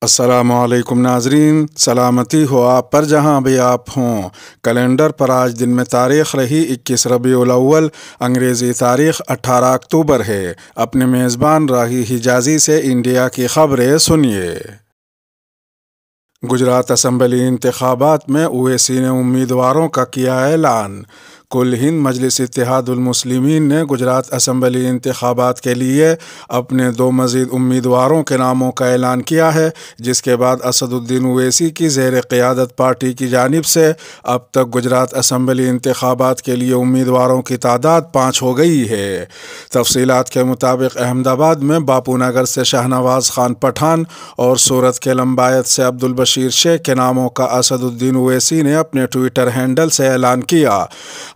السلام علیکم ناظرین، سلامتی ہو آپ پر جہاں بھی آپ ہوں۔ کیلنڈر پر آج دن میں تاریخ رہی 21 ربیع الاول، انگریزی تاریخ 18 اکتوبر ہے۔ اپنے میزبان راہی حجازی سے انڈیا کی خبریں سنیے۔ گجرات اسمبلی انتخابات میں اویسی نے امیدواروں کا کیا اعلان۔ کل ہند مجلس اتحاد المسلمین نے گجرات اسمبلی انتخابات کے لیے اپنے 2 مزید امیدواروں کے ناموں کا اعلان کیا ہے، جس کے بعد اسد الدین اویسی کی زیر قیادت پارٹی کی جانب سے اب تک گجرات اسمبلی انتخابات کے لیے امیدواروں کی تعداد 5 ہو گئی ہے۔ تفصیلات کے مطابق احمد آباد میں باپو نگر سے شاہنواز خان پٹھان اور سورت کے لمبایت سے عبدالبشیر شیخ کے ناموں کا اسد الدین اویسی نے اپنے ٹویٹر ہینڈل سے اعلان کیا۔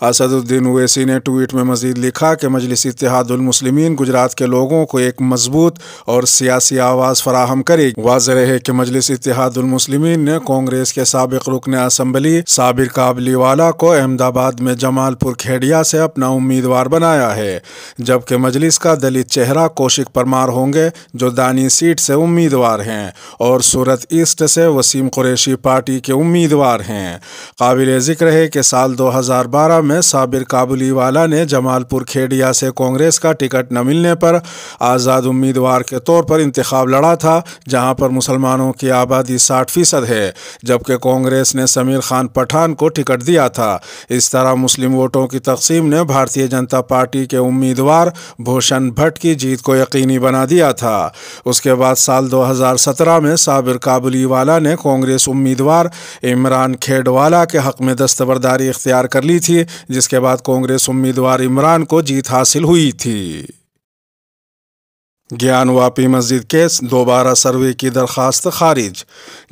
اسد الدین اویسی نے ٹویٹ میں مزید لکھا کہ مجلس اتحاد المسلمین گجرات کے لوگوں کو ایک مضبوط اور سیاسی آواز فراہم کرے گی۔ واضح ہے کہ مجلس اتحاد المسلمین نے کانگریس کے سابق رکن اسمبلی صابر کابلی والا کو احمد آباد میں جمال پور کھیڑیا سے اپنا امیدوار بنایا ہے، جبکہ مجلس کا دلت چہرہ کوشک پرمار ہوں گے جو دانی سیٹ سے امیدوار ہیں، اور سورت ایسٹ سے وسیم قریشی پارٹی کے امیدوار ہیں۔ قابل ذکر ہے کہ سال 2012 میں صابر کابلی والا نے جمال پور کھیڑیا سے کانگریس کا ٹکٹ نہ ملنے پر آزاد امیدوار کے طور پر انتخاب لڑا تھا، جہاں پر مسلمانوں کی آبادی 60% ہے، جبکہ کانگریس نے سمیر خان پٹھان کو ٹکٹ دیا تھا۔ اس طرح مسلم ووٹوں کی تقسیم نے بھارتیہ جنتا پارٹی کے امیدوار بھوشن بھٹ کی جیت کو یقینی بنا دیا تھا۔ اس کے بعد سال 2017 میں صابر کابلی والا نے کانگریس امیدوار عمران کھیڑوالا کے حق میں دستبرداری اختیار کر لی تھی، جس کے بعد کانگریس امیدوار عمران کو جیت حاصل ہوئی تھی۔ گیان واپی مسجد کیس دوبارہ سروے کی درخواست خارج۔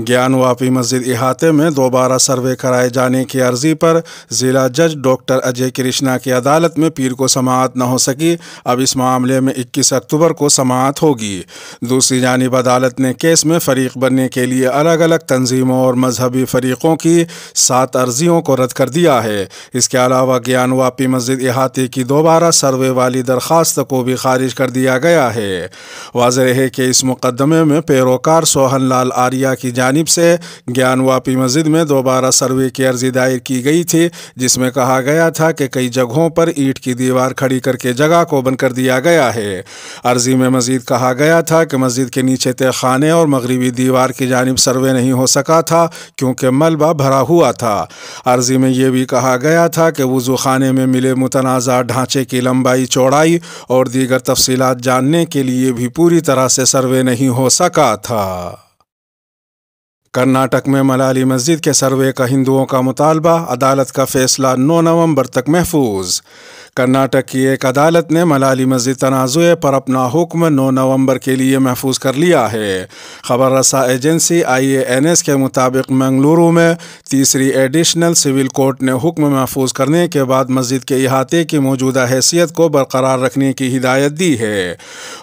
گیان واپی مسجد احاطے میں دوبارہ سروے کرائے جانے کی عرضی پر ضلع جج ڈاکٹر اجے کرشنا کی عدالت میں پیر کو سماعت نہ ہو سکی۔ اب اس معاملے میں 21 اکتوبر کو سماعت ہوگی۔ دوسری جانب عدالت نے کیس میں فریق بننے کے لیے الگ الگ تنظیموں اور مذہبی فریقوں کی 7 عرضیوں کو رد کر دیا ہے۔ اس کے علاوہ گیان واپی مسجد احاطے کی دوبارہ سروے والی درخواست کو بھی خارج کر دیا گیا ہے۔ واضح ہے کہ اس مقدمے میں پیروکار سوہن لال آریہ کی جانب سے گیان واپی مسجد میں دوبارہ سروے کی عرضی دائر کی گئی تھی، جس میں کہا گیا تھا کہ کئی جگہوں پر اینٹ کی دیوار کھڑی کر کے جگہ کو بند کر دیا گیا ہے۔ عرضی میں مزید کہا گیا تھا کہ مسجد کے نیچے تہہ خانے اور مغربی دیوار کی جانب سروے نہیں ہو سکا تھا کیونکہ ملبہ بھرا ہوا تھا۔ عرضی میں یہ بھی کہا گیا تھا کہ وضو خانے میں ملے متنازع ڈھانچے کی لمبائی، چوڑائی اور دیگر تفصیلات جاننے کے لیے بھی پوری طرح سے سروے نہیں ہو سکا تھا۔ کرناٹک میں ملالی مسجد کے سروے کا ہندوؤں کا مطالبہ، عدالت کا فیصلہ 9 نومبر تک محفوظ۔ کرناٹک کی ایک عدالت نے ملالی مسجد تنازع پر اپنا حکم 9 نومبر کے لیے محفوظ کر لیا ہے۔ خبر رساں ایجنسی IANS کے مطابق منگلورو میں تیسری ایڈیشنل سول کورٹ نے حکم محفوظ کرنے کے بعد مسجد کے احاطے کی موجودہ حیثیت کو برقرار رکھنے کی ہدایت دی ہے۔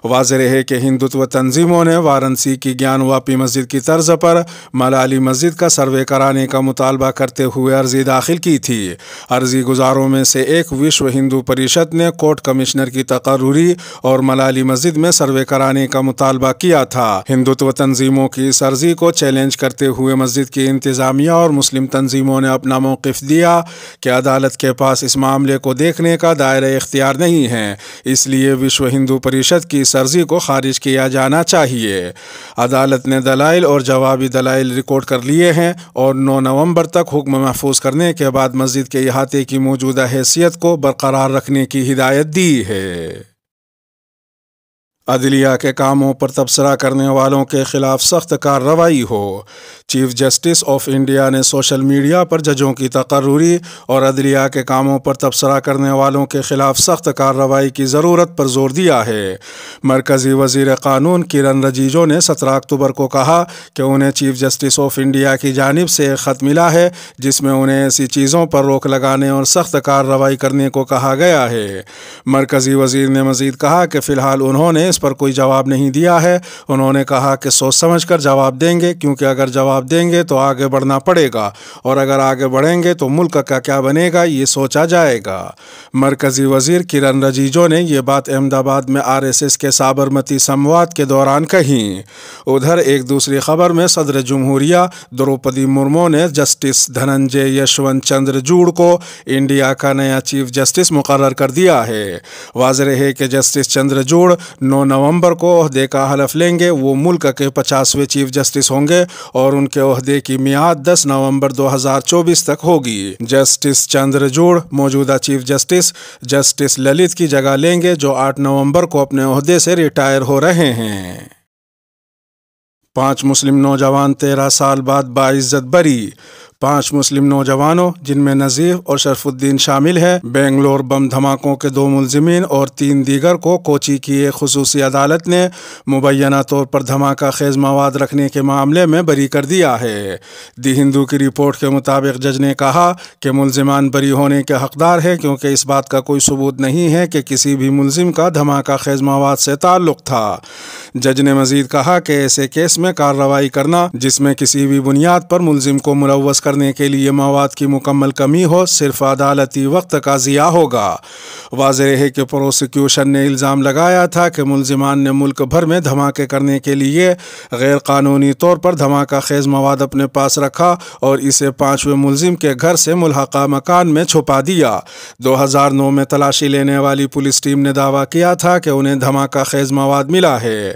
واضح ہے کہ ہندوتو تنظیموں نے وارانسی کی گیان واپی مسجد کی طرز پر ملالی مسجد کا سروے کرانے کا مطالبہ کرتے ہوئے عرضی داخل کی تھی۔ عرضی گزاروں میں سے ایک وشو ہندو پریشد نے کورٹ کمشنر کی تقرری اور ملالی مسجد میں سروے کرانے کا مطالبہ کیا تھا۔ ہندوتو تنظیموں کی اس عرضی کو چیلنج کرتے ہوئے مسجد کی انتظامیہ اور مسلم تنظیموں نے اپنا موقف دیا کہ عدالت کے پاس اس معاملے کو دیکھنے کا دائرہ اختیار نہیں ہے، اس لیے وشو ہندو پریشد کی اس عرضی کو خارج کیا جانا چاہیے۔ عدالت نے دلائل اور جوابی دلائل ریکارڈ کر لیے ہیں اور 9 نومبر تک حکم محفوظ کرنے کے بعد مسجد کے احاطے کی موجودہ حیثیت کو برقرار رکھنے کی ہدایت دی ہے۔ عدلیہ کے کاموں پر تبصرہ کرنے والوں کے خلاف سخت کارروائی ہو۔ چیف جسٹس آف انڈیا نے سوشل میڈیا پر ججوں کی تقرری اور عدلیہ کے کاموں پر تبصرہ کرنے والوں کے خلاف سخت کارروائی کی ضرورت پر زور دیا ہے۔ مرکزی وزیر قانون کرن رجیجو نے 17 اکتوبر کو کہا کہ انہیں چیف جسٹس آف انڈیا کی جانب سے ایک خط ملا ہے جس میں انہیں ایسی چیزوں پر روک لگانے اور سخت کارروائی کرنے کو کہا گیا ہے۔ مرکزی وزیر نے مزید کہا کہ فی الحال انہوں نے اس اس پر کوئی جواب نہیں دیا ہے۔ انہوں نے کہا کہ سوچ سمجھ کر جواب دیں گے، کیونکہ اگر جواب دیں گے تو آگے بڑھنا پڑے گا، اور اگر آگے بڑھیں گے تو ملک کا کیا بنے گا یہ سوچا جائے گا۔ مرکزی وزیر کرن رجیجو نے یہ بات احمد آباد میں RSS کے سابرمتی سمواد کے دوران کہیں۔ ادھر ایک دوسری خبر میں صدر جمہوریہ دروپدی مرمو نے جسٹس دھننجے یشونت چندر چوڑ کو انڈیا کا نیا چیف جسٹس مقرر کر دیا ہے۔ واضح ہے کہ جسٹس چندر چوڑ 9 نومبر کو عہدے کا حلف لیں گے۔ وہ ملک کے 50ویں چیف جسٹس ہوں گے اور ان کے عہدے کی میعاد 10 نومبر 2024 تک ہوگی۔ جسٹس چندر چوڑ موجودہ چیف جسٹس للت کی جگہ لیں گے، جو 8 نومبر کو اپنے عہدے سے ریٹائر ہو رہے ہیں۔ 5 مسلم نوجوان 13 سال بعد باعزت بری۔ 5 مسلم نوجوانوں، جن میں نظیف اور شرف الدین شامل ہیں، بنگلور بم دھماکوں کے 2 ملزمین اور 3 دیگر کو کوچی کی ایک خصوصی عدالت نے مبینہ طور پر دھماکہ خیز مواد رکھنے کے معاملے میں بری کر دیا ہے۔ دی ہندو کی رپورٹ کے مطابق جج نے کہا کہ ملزمان بری ہونے کے حقدار ہیں، کیونکہ اس بات کا کوئی ثبوت نہیں ہے کہ کسی بھی ملزم کا دھماکہ خیز مواد سے تعلق تھا۔ جج نے مزید کہا کہ ایسے کیس میں کارروائی کرنا جس میں کسی بھی بنیاد پر ملزم کو ملوث کرنے کے لیے مواد کی مکمل کمی ہو، صرف عدالتی وقت کا ضیاع ہوگا۔ واضح ہے کہ پروسیکیوشن نے الزام لگایا تھا کہ ملزمان نے ملک بھر میں دھماکے کرنے کے لیے غیر قانونی طور پر دھماکہ خیز مواد اپنے پاس رکھا اور اسے 5ویں ملزم کے گھر سے ملحقہ مکان میں چھپا دیا۔ 2009 میں تلاشی لینے والی پولیس ٹیم نے دعویٰ کیا تھا کہ انہیں دھماکہ خیز مواد ملا ہے۔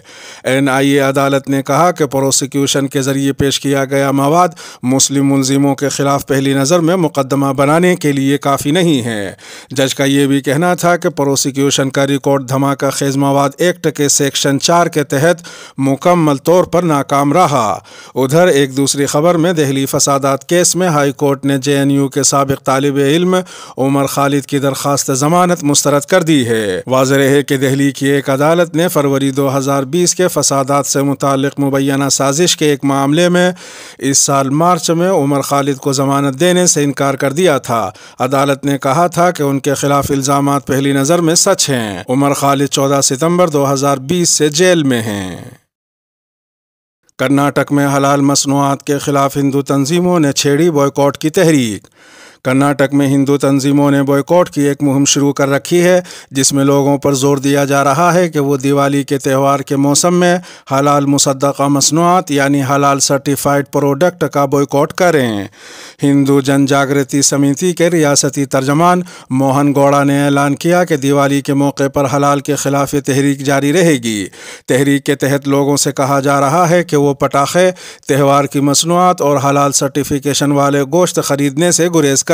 NIA عدالت نے کہا کہ پروسیکیوشن کے ذریعے پیش کیا گیا مواد مسلم ملزموں کے خلاف پہلی نظر میں مقدمہ بنانے کے لیے کافی نہیں ہے۔ جج کا یہ بھی کہنا تھا کہ پروسیکیوشن کا ریکارڈ دھماکہ خیز مواد ایکٹ کے سیکشن 4 کے تحت مکمل طور پر ناکام رہا۔ ادھر ایک دوسری خبر میں دہلی فسادات کیس میں ہائی کورٹ نے JNU کے سابق طالب علم عمر خالد کی درخواست ضمانت مسترد کر دی ہے۔ واضح ہے کہ دہلی کی ایک عدالت نے فروری 2020 کے فسادات سے متعلق مبینہ سازش کے ایک معاملے میں اس سال مارچ میں عمر خالد کو ضمانت دینے سے انکار کر دیا تھا۔ عدالت نے کہا تھا کہ ان کے خلاف الزامات پہلی نظر میں سچ ہیں۔ عمر خالد 14 ستمبر 2020 سے جیل میں ہیں۔ کرناٹک میں حلال مصنوعات کے خلاف ہندو تنظیموں نے چھیڑی بوائیکاٹ کی تحریک۔ کرناٹک میں ہندو تنظیموں نے بوائیکاٹ کی ایک مہم شروع کر رکھی ہے، جس میں لوگوں پر زور دیا جا رہا ہے کہ وہ دیوالی کے تہوار کے موسم میں حلال مصدقہ مصنوعات یعنی حلال سرٹیفائیڈ پروڈکٹ کا بوائیکاٹ کریں۔ ہندو جن جاگرتی سمیتی کے ریاستی ترجمان موہن گوڑا نے اعلان کیا کہ دیوالی کے موقع پر حلال کے خلاف یہ تحریک جاری رہے گی۔ تحریک کے تحت لوگوں سے کہا جا رہا ہے کہ وہ پٹاخے، تہوار کی مصنوعات اور حلال سرٹیفیکیشن والے گوشت خریدنے سے گریز کریں۔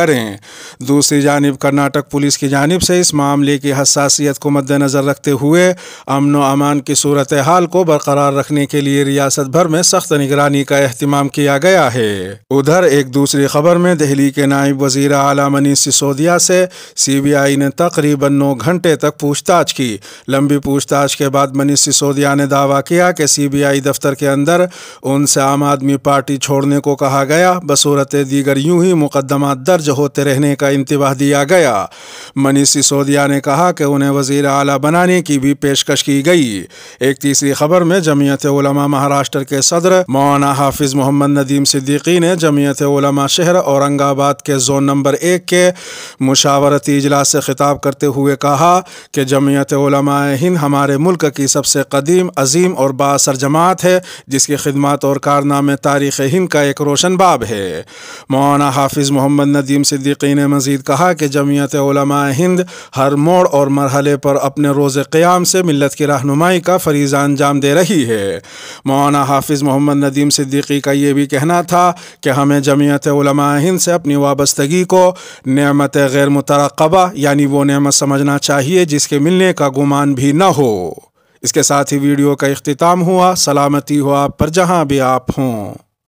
دوسری جانب کرناٹک پولیس کی جانب سے اس معاملے کی حساسیت کو مد نظر رکھتے ہوئے امن و امان کی صورتحال کو برقرار رکھنے کے لیے ریاست بھر میں سخت نگرانی کا اہتمام کیا گیا ہے۔ ادھر ایک دوسری خبر میں دہلی کے نائب وزیر اعلیٰ منیش سسودیا سے CBI نے تقریباً 9 گھنٹے تک پوچھ تاچھ کی۔ لمبی پوچھ تاچھ کے بعد منیش سسودیا نے دعویٰ کیا کہ CBI دفتر کے اندر ان سے عام آدمی پارٹی چھوڑنے کو کہا گیا، بصورت دیگر یوں ہی مقدمات درج ہوتے رہنے کا انتباہ دیا گیا۔ منیش سسودیا نے کہا کہ انہیں وزیر اعلیٰ بنانے کی بھی پیشکش کی گئی۔ ایک تیسری خبر میں جمعیت علماء مہاراشٹر کے صدر مولانا حافظ محمد ندیم صدیقی نے جمعیت علماء شہر اورنگ آباد کے زون نمبر 1 کے مشاورتی اجلاس سے خطاب کرتے ہوئے کہا کہ جمعیت علماء ہند ہمارے ملک کی سب سے قدیم، عظیم اور بااثر جماعت ہے، جس کی خدمات اور کارنامے تاریخ ہند کا ایک روشن باب ہے۔ مولانا حافظ محمد ندیم صدیقی نے مزید کہا کہ جمعیت علماء ہند ہر موڑ اور مرحلے پر اپنے روز قیام سے ملت کی رہنمائی کا فریضہ انجام دے رہی ہے۔ مولانا حافظ محمد ندیم صدیقی کا یہ بھی کہنا تھا کہ ہمیں جمعیت علماء ہند سے اپنی وابستگی کو نعمت غیر مترقبہ یعنی وہ نعمت سمجھنا چاہیے جس کے ملنے کا گمان بھی نہ ہو۔ اس کے ساتھ ہی ویڈیو کا اختتام ہوا۔ سلامتی ہو آپ پر جہاں بھی آپ ہوں۔